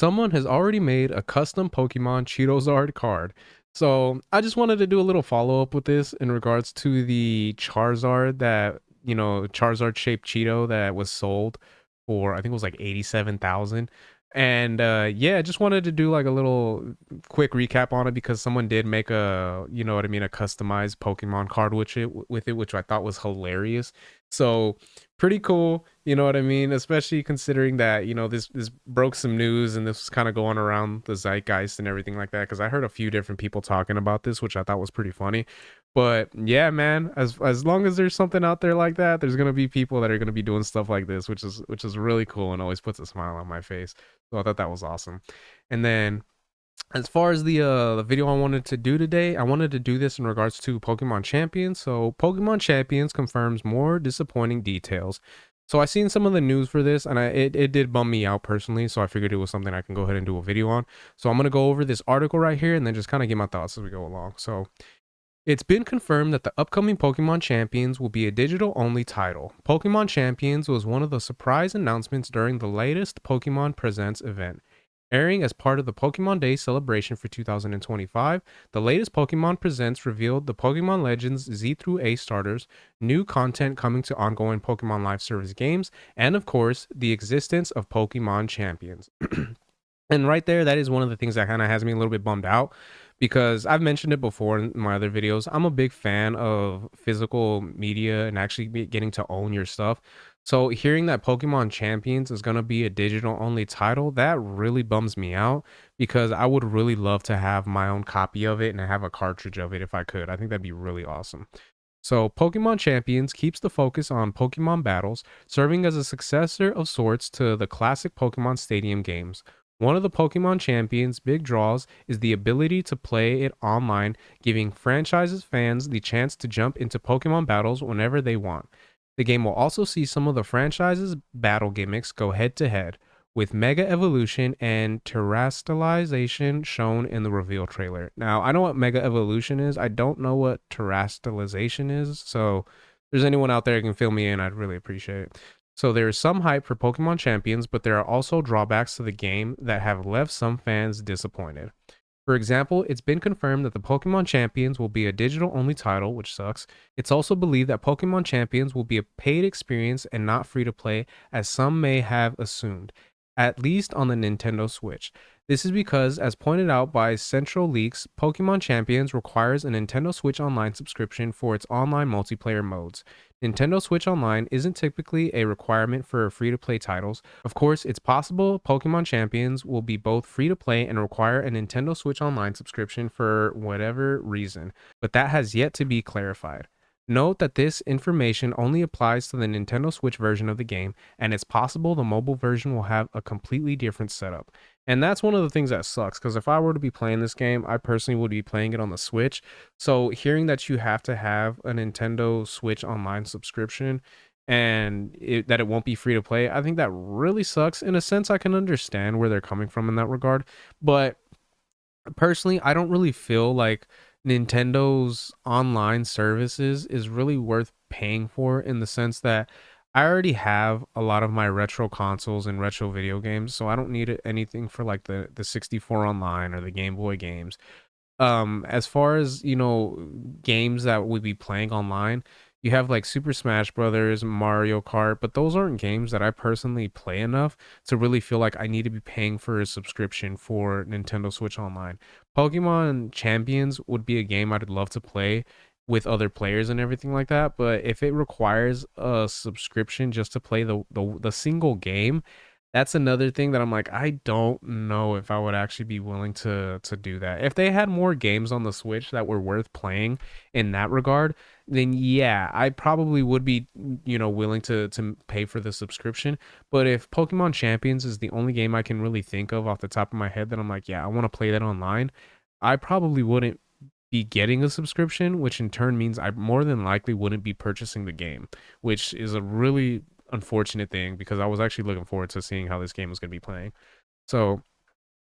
Someone has already made a custom Pokemon Cheetozard card. So I just wanted to do a little follow up with this in regards to the Charizard that, Charizard shaped Cheeto that was sold for, I think it was like 87,000. And yeah, I just wanted to do like a little quick recap on it because someone did make a, a customized Pokemon card with it, which I thought was hilarious. So pretty cool, you know what I mean? Especially considering that, this broke some news and this was kind of going around the zeitgeist and everything like that. Because I heard a few different people talking about this, which I thought was pretty funny. But yeah, man, as long as there's something out there like that, there's gonna be people that are gonna be doing stuff like this, which is really cool and always puts a smile on my face. So I thought that was awesome. And then as far as the video I wanted to do today, I wanted to do this in regards to Pokemon Champions. So Pokemon Champions confirms more disappointing details. So I seen some of the news for this, and it did bum me out personally. So I figured it was something I can go ahead and do a video on. So I'm gonna go over this article right here, and then just kind of give my thoughts as we go along. So it's been confirmed that the upcoming Pokemon Champions will be a digital only title. Pokemon Champions was one of the surprise announcements during the latest Pokemon Presents event. Airing as part of the Pokemon Day celebration for 2025, the latest Pokemon Presents revealed the Pokemon Legends Z through A starters, new content coming to ongoing Pokemon Live Service games, and of course, the existence of Pokemon Champions. And right there, that is one of the things that kind of has me a little bit bummed out because I've mentioned it before in my other videos. I'm a big fan of physical media and actually getting to own your stuff. So hearing that Pokemon Champions is going to be a digital only title, that really bums me out because I would really love to have my own copy of it and have a cartridge of it if I could. I think that'd be really awesome. So, Pokemon Champions keeps the focus on Pokemon battles, serving as a successor of sorts to the classic Pokemon Stadium games. One of the Pokemon Champions' big draws is the ability to play it online, giving franchises fans the chance to jump into Pokemon battles whenever they want. The game will also see some of the franchise's battle gimmicks go head to head, with Mega Evolution and Terastallization shown in the reveal trailer. Now, I know what Mega Evolution is. I don't know what Terastallization is. So, if there's anyone out there who can fill me in, I'd really appreciate it. So, there is some hype for Pokemon Champions, but there are also drawbacks to the game that have left some fans disappointed. For example, it's been confirmed that the Pokemon Champions will be a digital only title, which sucks. It's also believed that Pokemon Champions will be a paid experience and not free to play, as some may have assumed, at least on the Nintendo Switch. This is because, as pointed out by Central Leaks, Pokemon Champions requires a Nintendo Switch Online subscription for its online multiplayer modes. Nintendo Switch Online isn't typically a requirement for free to play titles. Of course, it's possible Pokemon Champions will be both free to play and require a Nintendo Switch Online subscription for whatever reason, but that has yet to be clarified. Note that this information only applies to the Nintendo Switch version of the game, and it's possible the mobile version will have a completely different setup. And that's one of the things that sucks, because if I were to be playing this game, I personally would be playing it on the Switch. So hearing that you have to have a Nintendo Switch Online subscription and that it won't be free to play, I think that really sucks. In a sense, I can understand where they're coming from in that regard, but personally, I don't really feel like Nintendo's online services is really worth paying for in the sense that I already have a lot of my retro consoles and retro video games, so I don't need anything for like the 64 online or the Game Boy games. As far as, games that we'd be playing online, you have like Super Smash Brothers, Mario Kart, but those aren't games that I personally play enough to really feel like I need to be paying for a subscription for Nintendo Switch Online. Pokemon Champions would be a game I'd love to play with other players and everything like that, but if it requires a subscription just to play the single game, that's another thing that I'm like, I don't know if I would actually be willing to do that. If they had more games on the Switch that were worth playing in that regard, then yeah, I probably would be, willing to pay for the subscription. But if Pokemon Champions is the only game I can really think of off the top of my head that I'm like, yeah, I want to play that online, I probably wouldn't be getting a subscription, which in turn means I more than likely wouldn't be purchasing the game, which is a really unfortunate thing because I was actually looking forward to seeing how this game was going to be playing. So,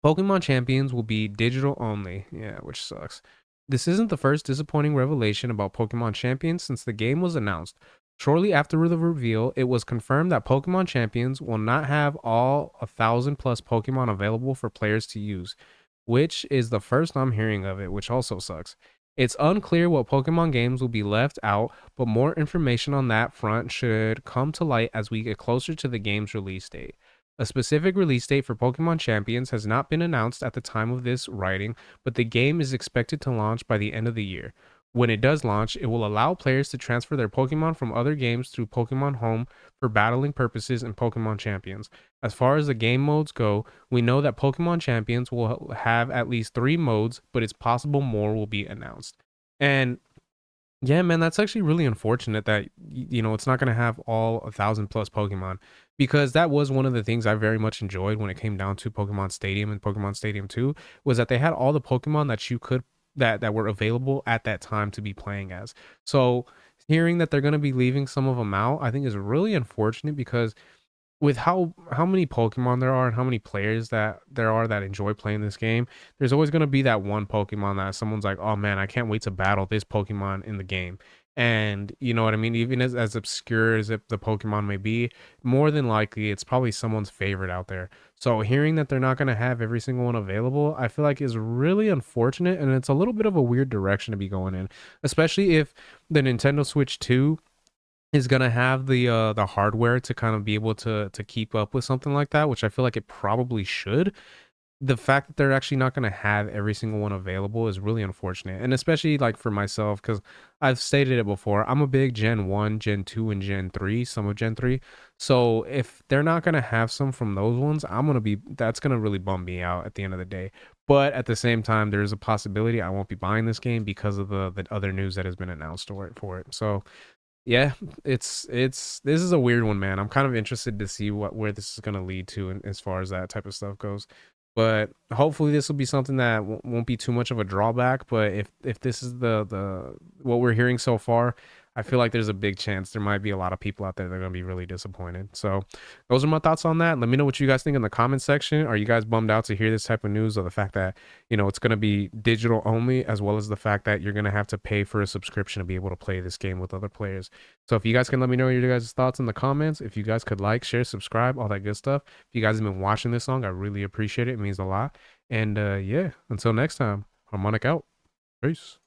Pokemon Champions will be digital only. Yeah, which sucks. This isn't the first disappointing revelation about Pokemon Champions since the game was announced. Shortly after the reveal, it was confirmed that Pokemon Champions will not have all 1,000 plus Pokemon available for players to use, which is the first I'm hearing of it, which also sucks. It's unclear what Pokemon games will be left out, but more information on that front should come to light as we get closer to the game's release date. A specific release date for Pokemon Champions has not been announced at the time of this writing, but the game is expected to launch by the end of the year. When it does launch, it will allow players to transfer their Pokemon from other games through Pokemon Home for battling purposes in Pokemon Champions. As far as the game modes go, we know that Pokemon Champions will have at least 3 modes, but it's possible more will be announced. And yeah, man, that's actually really unfortunate that it's not going to have all 1,000 plus Pokemon, because that was one of the things I very much enjoyed when it came down to Pokemon Stadium and Pokemon Stadium 2, was that they had all the Pokemon that you could that were available at that time to be playing as. So hearing that they're going to be leaving some of them out, I think is really unfortunate, because with how many Pokemon there are and how many players that there are that enjoy playing this game, there's always gonna be that one Pokemon that someone's like, "Oh man, I can't wait to battle this Pokemon in the game." And you know what I mean? Even as obscure as if the Pokemon may be, more than likely it's probably someone's favorite out there. So hearing that they're not gonna have every single one available, I feel like is really unfortunate, and it's a little bit of a weird direction to be going in, especially if the Nintendo Switch 2 is gonna have the hardware to kind of be able to keep up with something like that, which I feel like it probably should. The fact that they're actually not gonna have every single one available is really unfortunate, and especially like for myself, because I've stated it before, I'm a big Gen 1, Gen 2, and Gen 3, some of Gen 3. So if they're not gonna have some from those ones, that's gonna really bum me out at the end of the day. But at the same time, there's a possibility I won't be buying this game because of the other news that has been announced for it. So yeah, it's this is a weird one, man. I'm kind of interested to see where this is gonna lead to, as far as that type of stuff goes. But hopefully, this will be something that won't be too much of a drawback. But if this is the what we're hearing so far, I feel like there's a big chance there might be a lot of people out there that are gonna be really disappointed. So those are my thoughts on that. Let me know what you guys think in the comment section. Are you guys bummed out to hear this type of news, or the fact that it's going to be digital only, as well as the fact that you're going to have to pay for a subscription to be able to play this game with other players? So if you guys can let me know your guys' thoughts in the comments, if you guys could like, share, subscribe, all that good stuff. If you guys have been watching this long, I really appreciate it. It means a lot. And yeah, until next time, Harmonic out. Peace.